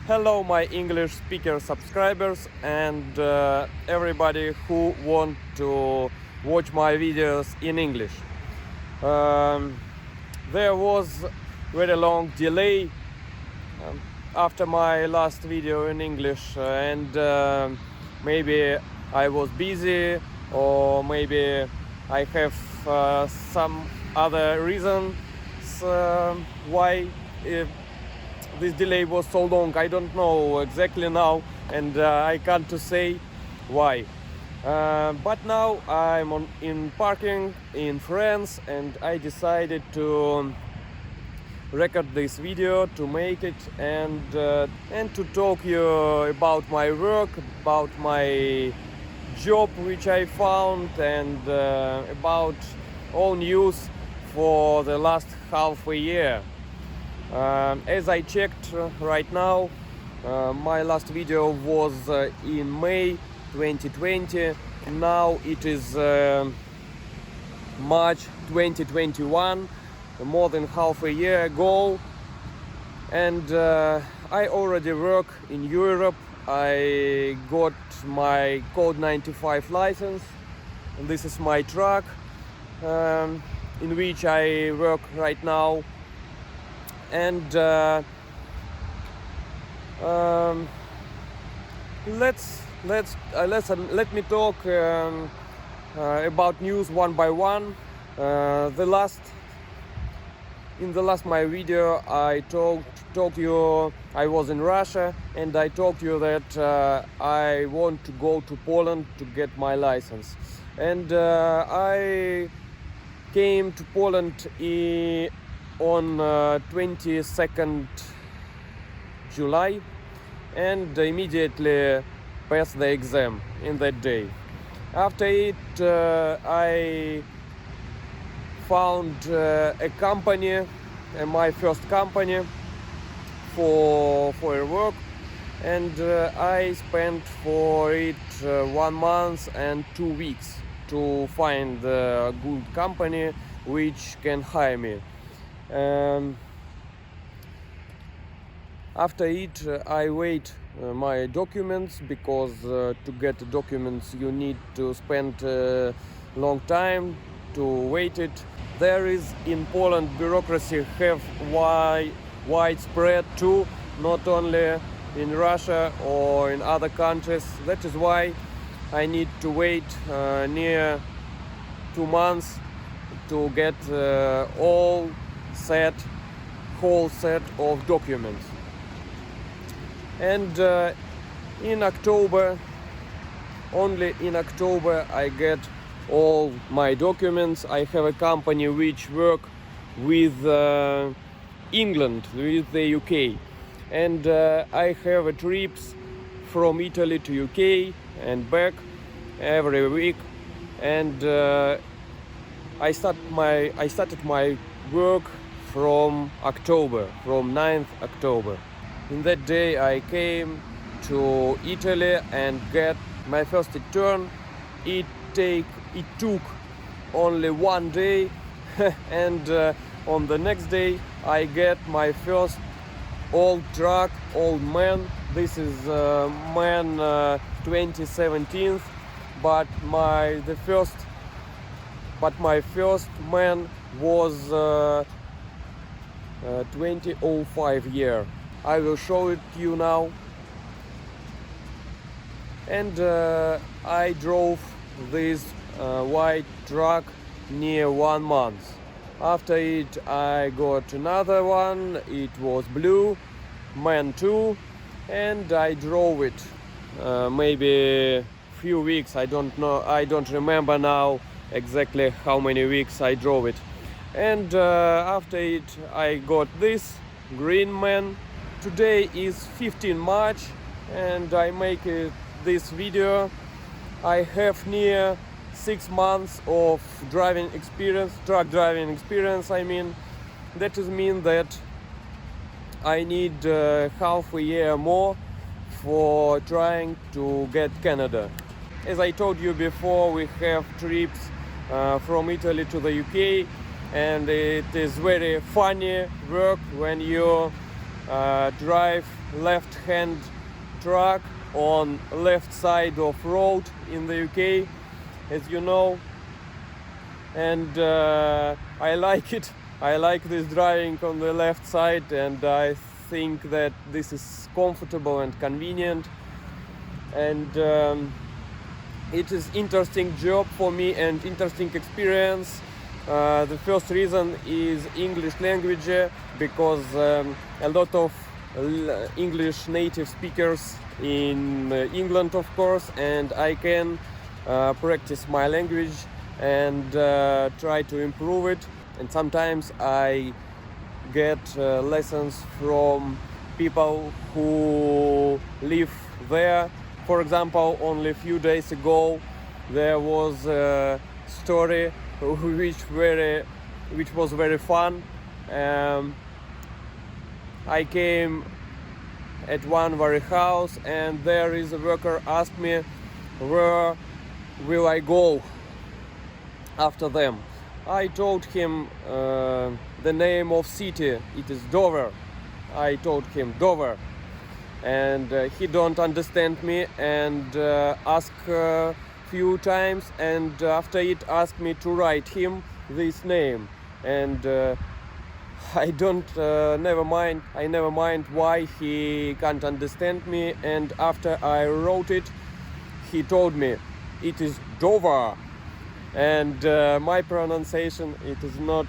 Hello my English speaker subscribers and everybody who want to watch my videos in English. There was very long delay after my last video in English and maybe I was busy or maybe I have some other reasons why this delay was so long. I don't know exactly now and I can't to say why. But now I'm in parking in France and I decided to record this video, to make it and to talk you about my work, about my job which I found and about all news for the last half a year. As I checked right now, my last video was in May 2020. Now it is March 2021, more than half a year ago, and I already work in Europe. I got my Code 95 license, and this is my truck in which I work right now. And let me talk about news one by one. In the last my video I told you I was in Russia and I told you that I want to go to Poland to get my license, and I came to Poland on 22nd July and immediately passed the exam in that day. After it I found a company, my first company for work, and I spent for it 1 month and 2 weeks to find a good company which can hire me. After it I wait my documents, because to get the documents you need to spend a long time to wait it. There is in Poland bureaucracy have widespread too, not only in Russia or in other countries. That is why I need to wait near 2 months to get whole set of documents. And in October, only in October I get all my documents. I have a company which work with England, with the UK, and I have trips from Italy to UK and back every week, and I started my work from October, from 9th October. In that day I came to Italy and get my first return. It took only 1 day and on the next day I get my first old truck, old man. This is man 2017, but my first man was 2005 year. I will show it to you now. And I drove this white truck near 1 month. After it I got another one. It was blue, man 2, and I drove it maybe few weeks. I don't know, I don't remember now exactly how many weeks I drove it. And after it I got this green man. Today is 15 March and I make this video. I have near 6 months of driving experience, truck driving experience. I mean, that is mean that I need half a year more for trying to get Canada. As I told you before, we have trips from Italy to the UK, and it is very funny work when you drive left-hand truck on left side of road in the UK, as you know, and I like it. I like this driving on the left side, and I think that this is comfortable and convenient, and it is interesting job for me and interesting experience. The first reason is English language, because a lot of English native speakers in England, of course, and I can practice my language and try to improve it. And sometimes I get lessons from people who live there. For example, only a few days ago there was a story which was very fun. I came at one warehouse, and there is a worker asked me where will I go after them. I told him the name of city. It is Dover. I told him Dover, and he don't understand me and ask few times, and after it asked me to write him this name, and I never mind why he can't understand me, and after I wrote it, he told me it is Dover, and my pronunciation, it is not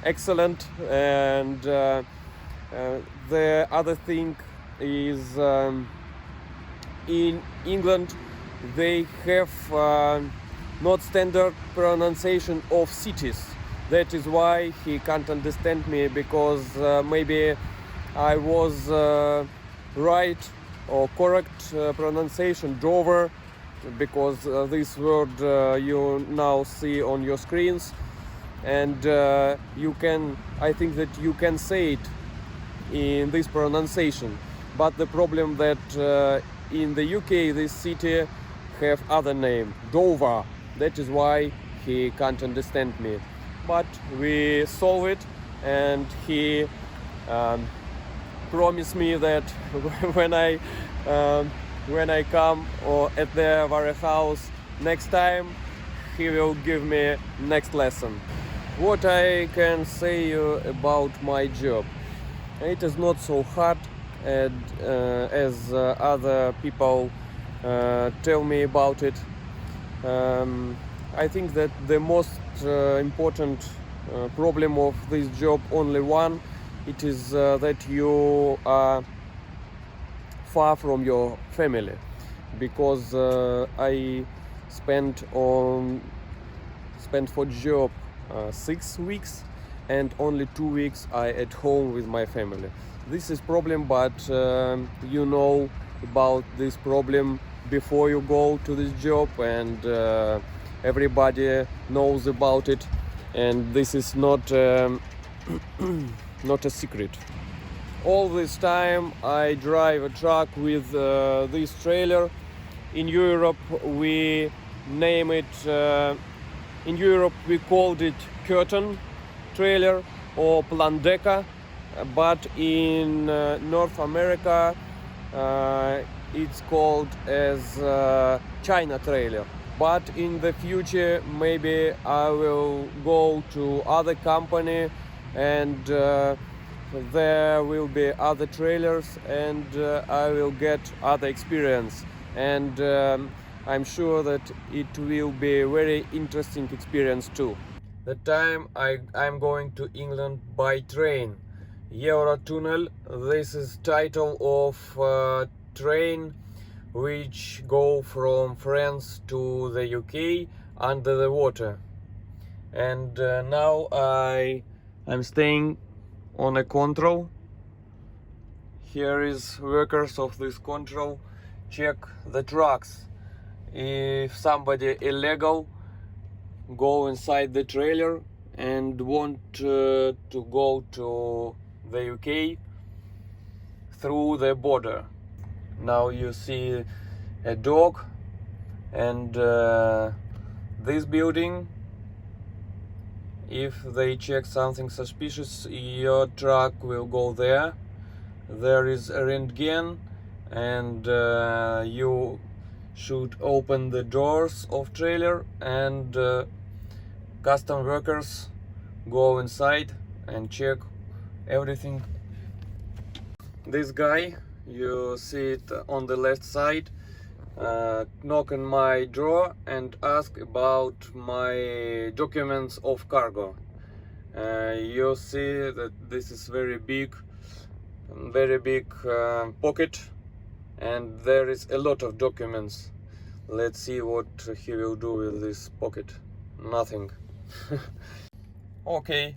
excellent, and the other thing is in England they have not standard pronunciation of cities. That is why he can't understand me, because maybe I was right or correct pronunciation Dover, because this word you now see on your screens, and I think that you can say it in this pronunciation. But the problem that in the UK this city have other name, Dover. That is why he can't understand me. But we solve it, and he promised me that when I come or at the warehouse next time, he will give me next lesson. What I can say you about my job? It is not so hard as other people tell me about it. I think that the most important problem of this job, only one, it is that you are far from your family, because I spent for job 6 weeks, and only 2 weeks I at home with my family. This is problem, but you know about this problem before you go to this job, and everybody knows about it, and this is not not a secret. All this time I drive a truck with this trailer. In Europe we name it, in Europe we called it curtain trailer or plandeca, but in North America it's called as China trailer. But in the future maybe I will go to other company, and there will be other trailers, and I will get other experience, and I'm sure that it will be a very interesting experience too. The time I'm going to England by train, Eurotunnel. This is title of train which go from France to the UK under the water. And now I'm staying on a control. Here is workers of this control check the trucks. If somebody illegal go inside the trailer and want to go to the UK through the border. Now you see a dog, and this building, if they check something suspicious, your truck will go there, there is a rentgen, and you should open the doors of trailer, and custom workers go inside and check everything. This guy, you see it on the left side, knock on my door and ask about my documents of cargo. You see that this is very big pocket, and there is a lot of documents. Let's see what he will do with this pocket. Nothing. Okay,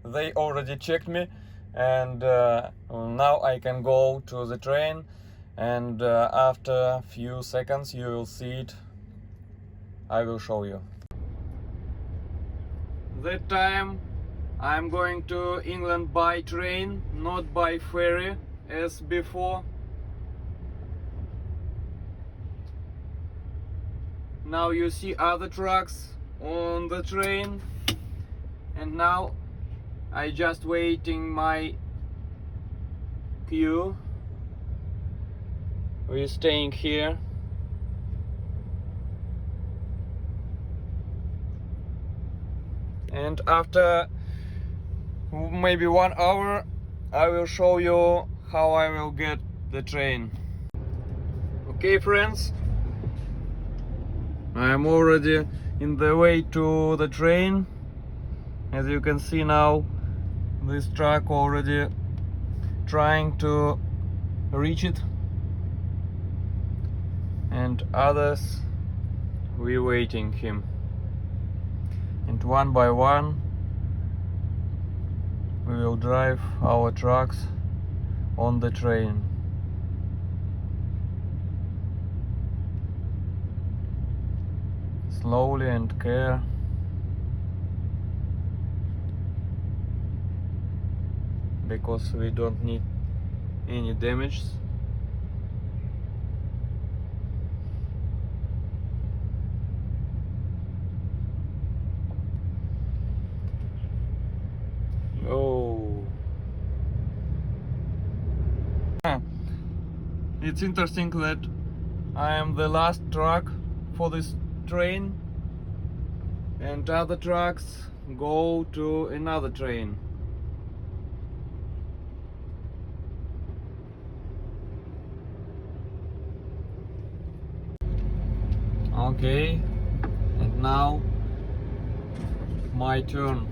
they already checked me, and now I can go to the train, and after a few seconds you will see it. I will show you. That time I'm going to England by train, not by ferry as before. Now you see other trucks on the train, and now I just waiting my queue. We're staying here. And after maybe 1 hour I will show you how I will get the train. Okay friends, I am already in the way to the train. As you can see now, this truck already trying to reach it, and others we waiting him. And one by one we will drive our trucks on the train. Slowly and care. Because we don't need any damage. Oh, it's interesting that I am the last truck for this train, and other trucks go to another train. Okay, and now my turn.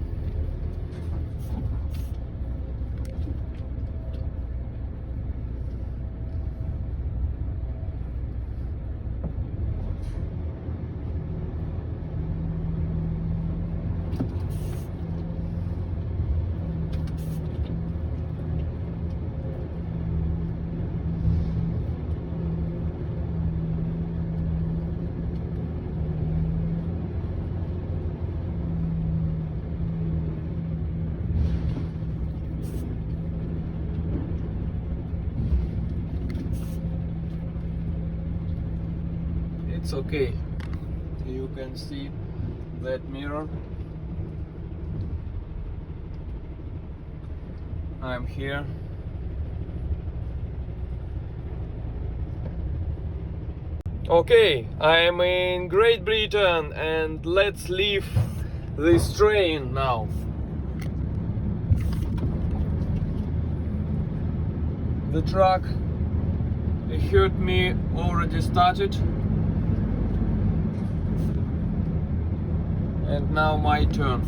It's okay. You can see that mirror. I'm here. Okay, I'm in Great Britain, and let's leave this train now. The truck, it heard me, already started. And now my turn.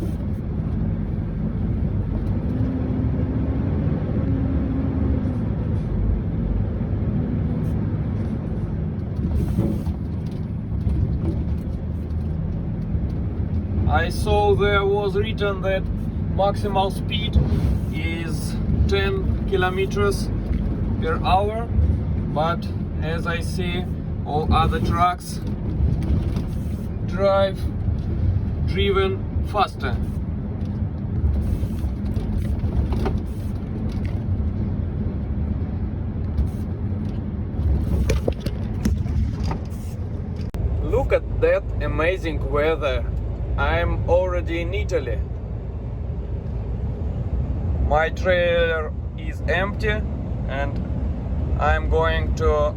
I saw there was written that maximal speed is 10 kilometers per hour, but as I see, all other trucks driven faster. Look at that amazing weather. I'm already in Italy. My trailer is empty, and I'm going to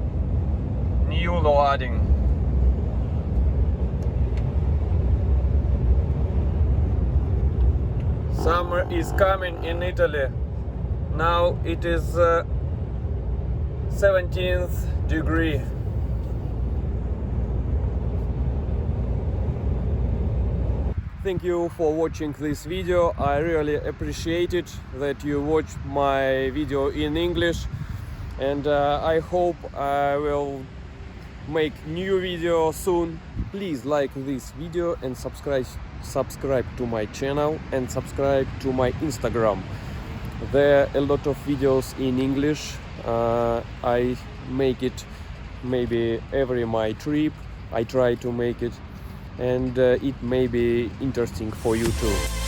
new loading. Summer is coming in Italy. Now it is 17th degree. Thank you for watching this video. I really appreciate it that you watch my video in English, and I hope I will make new video soon. Please like this video and subscribe to my channel and subscribe to my Instagram. There are a lot of videos in English. I make it maybe every my trip. I try to make it, and it may be interesting for you too.